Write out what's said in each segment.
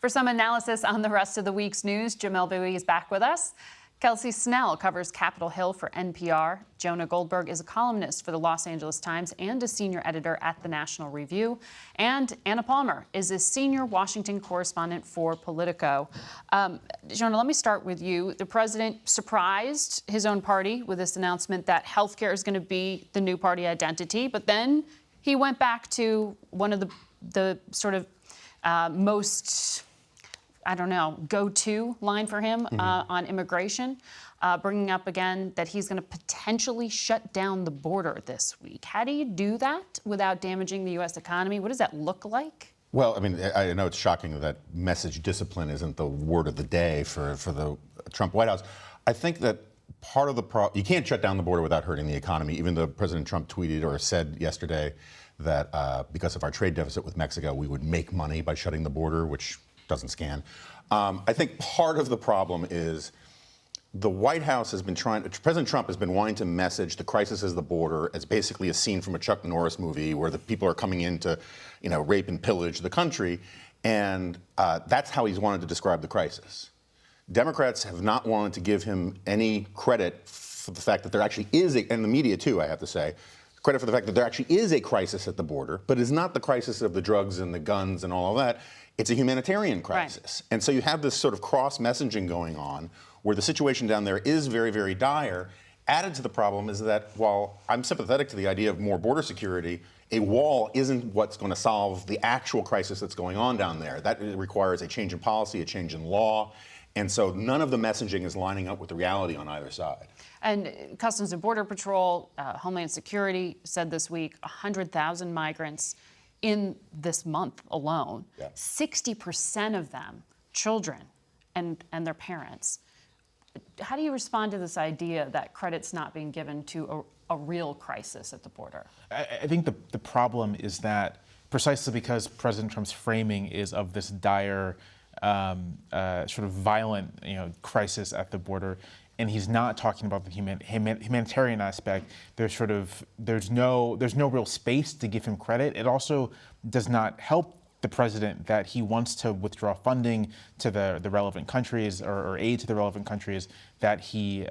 For some analysis on the rest of the week's news, Jamelle Bouie is back with us. Kelsey Snell covers Capitol Hill for NPR. Jonah Goldberg is a columnist for the Los Angeles Times and a senior editor at the National Review. And Anna Palmer is a senior Washington correspondent for Politico. Jonah, let me start with you. The president surprised his own party with this announcement that healthcare is going to be the new party identity, but then he went back to one of the sort of most go-to line for him on immigration, bringing up again that he's going to potentially shut down the border this week. How do you do that without damaging the U.S. economy? What does that look like? Well, I mean, I know it's shocking that message discipline isn't the word of the day for the Trump White House. I think that part of the problem, you can't shut down the border without hurting the economy, even though President Trump tweeted or said yesterday that because of our trade deficit with Mexico, we would make money by shutting the border, which doesn't scan. I think part of the problem is the White House has been President Trump has been wanting to message the crisis as the border as basically a scene from a Chuck Norris movie where the people are coming in to, rape and pillage the country. And that's how he's wanted to describe the crisis. Democrats have not wanted to give him any credit for the fact that there actually is and the media too, I have to say, credit for the fact that there actually is a crisis at the border, but it's not the crisis of the drugs and the guns and all of that. It's a humanitarian crisis. Right. And so you have this sort of cross-messaging going on where the situation down there is very, very dire. Added to the problem is that while I'm sympathetic to the idea of more border security, a wall isn't what's going to solve the actual crisis that's going on down there. That requires a change in policy, a change in law. And so none of the messaging is lining up with the reality on either side. And Customs and Border Patrol, Homeland Security said this week 100,000 migrants in this month alone, 60% of them children and their parents. How do you respond to this idea that credit's not being given to a real crisis at the border? I think the problem is that precisely because President Trump's framing is of this dire, sort of violent, crisis at the border, and he's not talking about the humanitarian aspect. There's no real space to give him credit. It also does not help the president that he wants to withdraw funding to the relevant countries or aid to the relevant countries, that he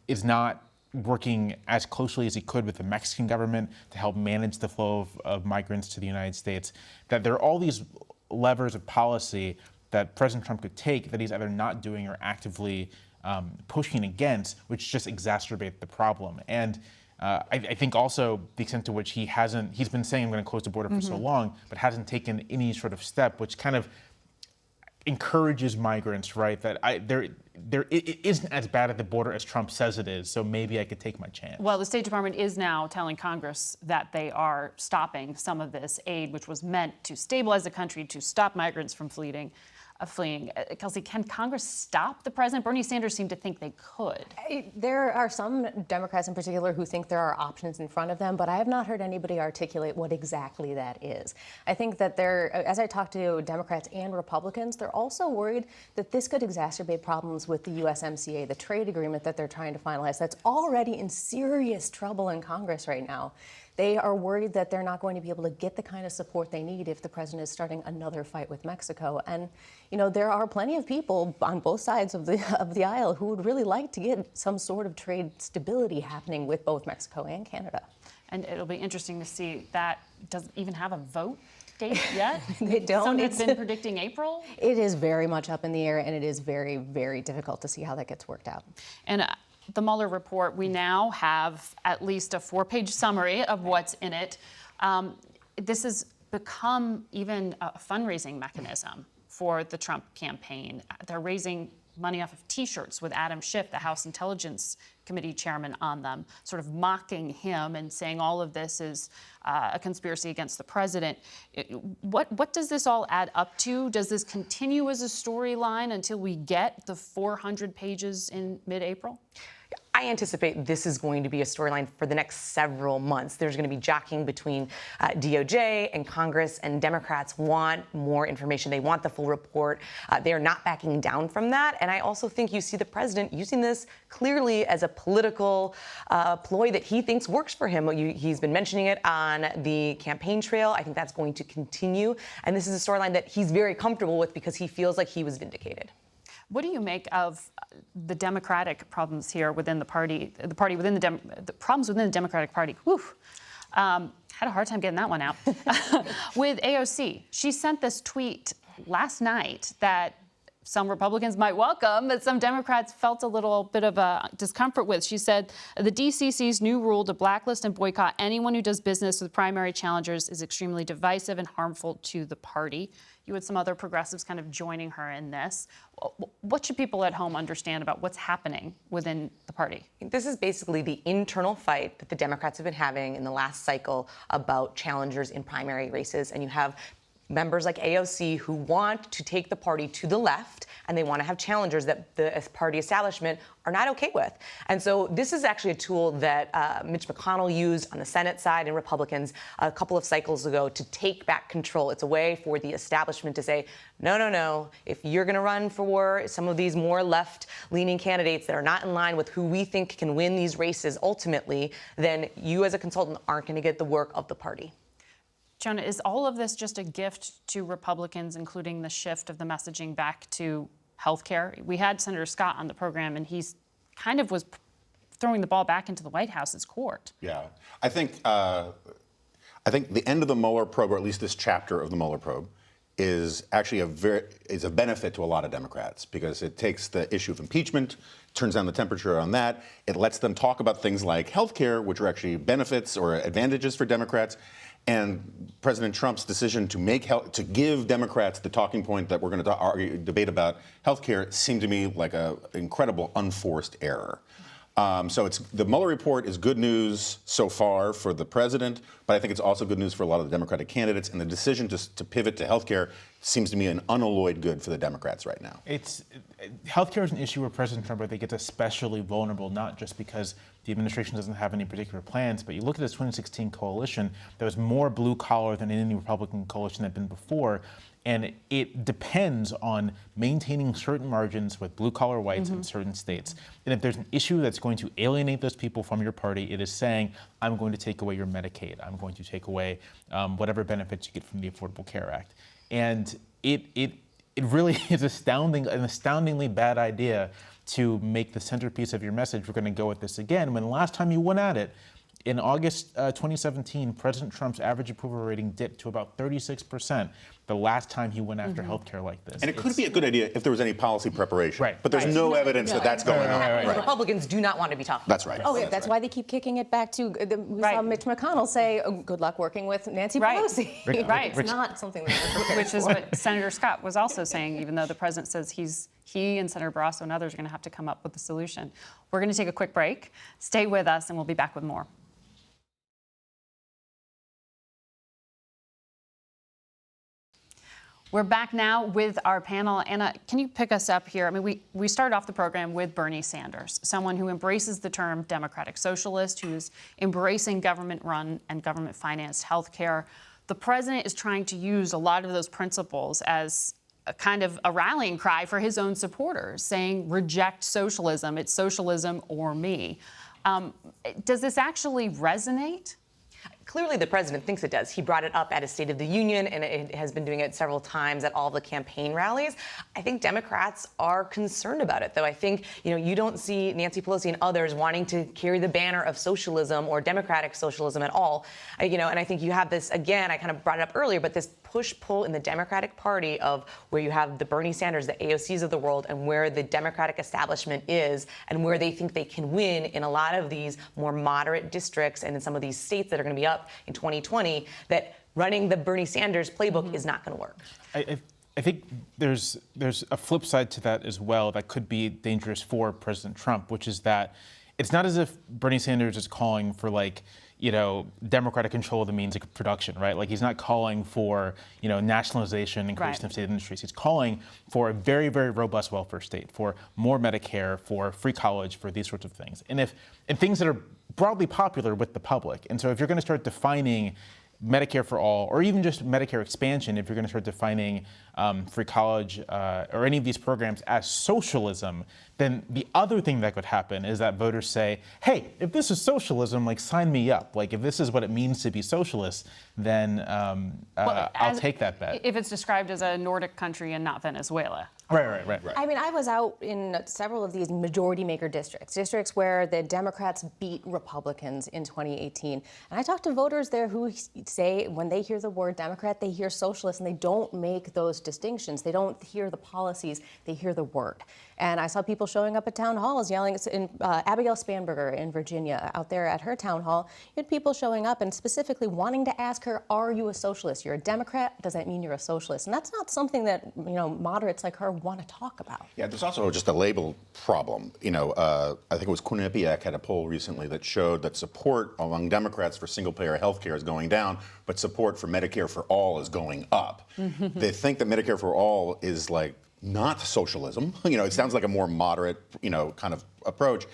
is not working as closely as he could with the Mexican government to help manage the flow of migrants to the United States, that there are all these levers of policy that President Trump could take that he's either not doing or actively pushing against, which just exacerbate the problem. And I think also the extent to which he's been saying I'm going to close the border for so long, but hasn't taken any sort of step, which kind of encourages migrants, right? That it isn't as bad at the border as Trump says it is, so maybe I could take my chance. Well, the State Department is now telling Congress that they are stopping some of this aid, which was meant to stabilize the country, to stop migrants from fleeing. Kelsey, can Congress stop the president? Bernie Sanders seemed to think they could. There are some Democrats in particular who think there are options in front of them, but I have not heard anybody articulate what exactly that is. I think that as I talk to Democrats and Republicans, they're also worried that this could exacerbate problems with the USMCA, the trade agreement that they're trying to finalize that's already in serious trouble in Congress right now. They are worried that they're not going to be able to get the kind of support they need if the president is starting another fight with Mexico. And, there are plenty of people on both sides of the aisle who would really like to get some sort of trade stability happening with both Mexico and Canada. And it'll be interesting to see that doesn't even have a vote date yet. They don't. Some have been predicting April. It is very much up in the air, and it is very, very difficult to see how that gets worked out. And the Mueller Report, we now have at least a 4-page summary of what's in it. This has become even a fundraising mechanism for the Trump campaign. They're raising money off of T-shirts with Adam Schiff, the House Intelligence Committee chairman, on them, sort of mocking him and saying all of this is a conspiracy against the president. What does this all add up to? Does this continue as a storyline until we get the 400 pages in mid-April? I anticipate this is going to be a storyline for the next several months. There's going to be jockeying between DOJ and Congress, and Democrats want more information. They want the full report. They are not backing down from that. And I also think you see the president using this clearly as a political ploy that he thinks works for him. He's been mentioning it on the campaign trail. I think that's going to continue. And this is a storyline that he's very comfortable with because he feels like he was vindicated. What do you make of the Democratic problems here within the party within the problems within the Democratic Party? Whew. Had a hard time getting that one out. With AOC, she sent this tweet last night that some Republicans might welcome, but some Democrats felt a little bit of a discomfort with. She said, the DCC's new rule to blacklist and boycott anyone who does business with primary challengers is extremely divisive and harmful to the party. You had some other progressives kind of joining her in this. What should people at home understand about what's happening within the party? This is basically the internal fight that the Democrats have been having in the last cycle about challengers in primary races. And you have members like AOC who want to take the party to the left, and they want to have challengers that the party establishment are not okay with. And so this is actually a tool that Mitch McConnell used on the Senate side and Republicans a couple of cycles ago to take back control. It's a way for the establishment to say, no, no, no, if you're going to run for some of these more left-leaning candidates that are not in line with who we think can win these races ultimately, then you as a consultant aren't going to get the work of the party. Jonah, is all of this just a gift to Republicans, including the shift of the messaging back to healthcare? We had Senator Scott on the program, and he's kind of was throwing the ball back into the White House's court. Yeah, I think the end of the Mueller probe, or at least this chapter of the Mueller probe, is actually a benefit to a lot of Democrats because it takes the issue of impeachment, turns down the temperature on that. It lets them talk about things like healthcare, which are actually benefits or advantages for Democrats. And President Trump's decision to give Democrats the talking point that we're going to debate about healthcare seemed to me like an incredible unforced error. So the Mueller report is good news so far for the president, but I think it's also good news for a lot of the Democratic candidates. And the decision to pivot to healthcare seems to me an unalloyed good for the Democrats right now. Healthcare is an issue where President Trump, I think, gets especially vulnerable, not just because the administration doesn't have any particular plans, but you look at this 2016 coalition, there was more blue collar than any Republican coalition that had been before. And it depends on maintaining certain margins with blue-collar whites in certain states. And if there's an issue that's going to alienate those people from your party, it is saying, I'm going to take away your Medicaid. I'm going to take away whatever benefits you get from the Affordable Care Act. And it really is an astoundingly bad idea to make the centerpiece of your message, we're going to go with this again, when the last time you went at it, in August 2017, President Trump's average approval rating dipped to about 36%. The last time he went after healthcare like this. And it could be a good idea if there was any policy preparation. Right. But there's no evidence that that's going on. Right. Republicans do not want to be talking. That's right. Oh, yeah, that's why they keep kicking it back to, we saw Mitch McConnell say, oh, good luck working with Nancy Pelosi. Right. It's not something that we're prepared Which is what Senator Scott was also saying, even though the president says he and Senator Barrasso and others are going to have to come up with a solution. We're going to take a quick break. Stay with us, and we'll be back with more. We're back now with our panel. Anna, can you pick us up here? I mean, we started off the program with Bernie Sanders, someone who embraces the term democratic socialist, who is embracing government-run and government-financed healthcare. The president is trying to use a lot of those principles as a kind of a rallying cry for his own supporters, saying, reject socialism. It's socialism or me. Does this actually resonate? Clearly, the president thinks it does. He brought it up at his State of the Union, and it has been doing it several times at all the campaign rallies. I think Democrats are concerned about it, though. I think, you don't see Nancy Pelosi and others wanting to carry the banner of socialism or democratic socialism at all. And I think you have this, again, I kind of brought it up earlier, but this push-pull in the Democratic Party of where you have the Bernie Sanders, the AOCs of the world, and where the Democratic establishment is and where they think they can win in a lot of these more moderate districts and in some of these states that are going to be up in 2020, that running the Bernie Sanders playbook is not going to work. I think there's a flip side to that as well that could be dangerous for President Trump, which is that it's not as if Bernie Sanders is calling for Democratic control of the means of production, right? Like he's not calling for, nationalization and creation of state industries. He's calling for a very, very robust welfare state, for more Medicare, for free college, for these sorts of things. And things that are broadly popular with the public. And so if you're going to start defining Medicare for all, or even just Medicare expansion, if you're going to start defining free college or any of these programs as socialism, then the other thing that could happen is that voters say, hey, if this is socialism, like sign me up. Like if this is what it means to be socialist, then I'll take that bet. If it's described as a Nordic country and not Venezuela. Right. I mean, I was out in several of these majority maker districts where the Democrats beat Republicans in 2018. And I talked to voters there who say when they hear the word Democrat, they hear socialist, and they don't make those distinctions. They don't hear the policies, they hear the word. And I saw people showing up at town halls yelling. Abigail Spanberger in Virginia, out there at her town hall, you had people showing up and specifically wanting to ask her, are you a socialist? You're a Democrat, does that mean you're a socialist? And that's not something that moderates like her want to talk about. Yeah, there's also just a label problem. I think it was Quinnipiac had a poll recently that showed that support among Democrats for single-payer health care is going down, but support for Medicare for all is going up. They think that Medicare for all is like not socialism. It sounds like a more moderate, kind of approach.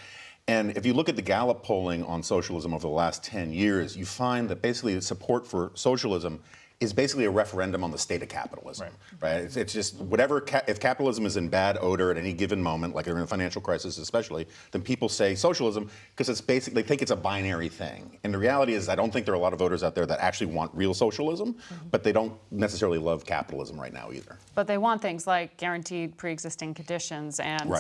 And if you look at the Gallup polling on socialism over the last 10 years, you find that basically support for socialism is basically a referendum on the state of capitalism, right? It's just whatever, if capitalism is in bad odor at any given moment, like in a financial crisis especially, then people say socialism because it's basically, they think it's a binary thing. And the reality is I don't think there are a lot of voters out there that actually want real socialism, but they don't necessarily love capitalism right now either. But they want things like guaranteed pre-existing conditions and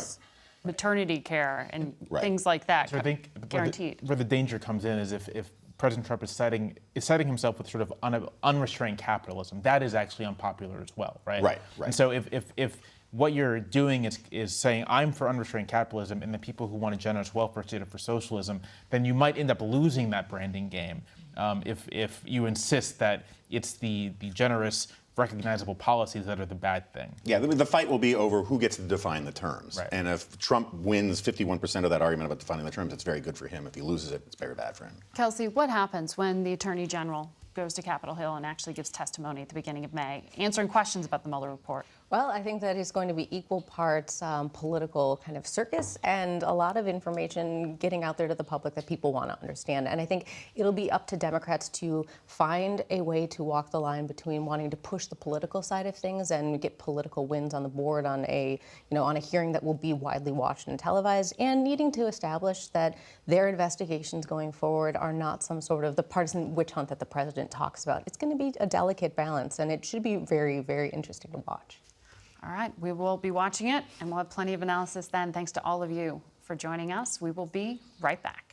maternity care and things like that. So I think guaranteed. Where the danger comes in is if President Trump is citing himself with sort of unrestrained capitalism, that is actually unpopular as well, right? Right. And so if what you're doing is saying I'm for unrestrained capitalism and the people who want a generous welfare state are for socialism, then you might end up losing that branding game if you insist that it's the generous, recognizable policies that are the bad thing. Yeah, the fight will be over who gets to define the terms. Right. And if Trump wins 51% of that argument about defining the terms, it's very good for him. If he loses it, it's very bad for him. Kelsey, what happens when the Attorney General goes to Capitol Hill and actually gives testimony at the beginning of May, answering questions about the Mueller report? Well, I think that it's going to be equal parts political kind of circus and a lot of information getting out there to the public that people want to understand. And I think it'll be up to Democrats to find a way to walk the line between wanting to push the political side of things and get political wins on the board on a hearing that will be widely watched and televised, and needing to establish that their investigations going forward are not some sort of the partisan witch hunt that the president talks about. It's going to be a delicate balance, and it should be very, very interesting to watch. All right, we will be watching it, and we'll have plenty of analysis then. Thanks to all of you for joining us. We will be right back.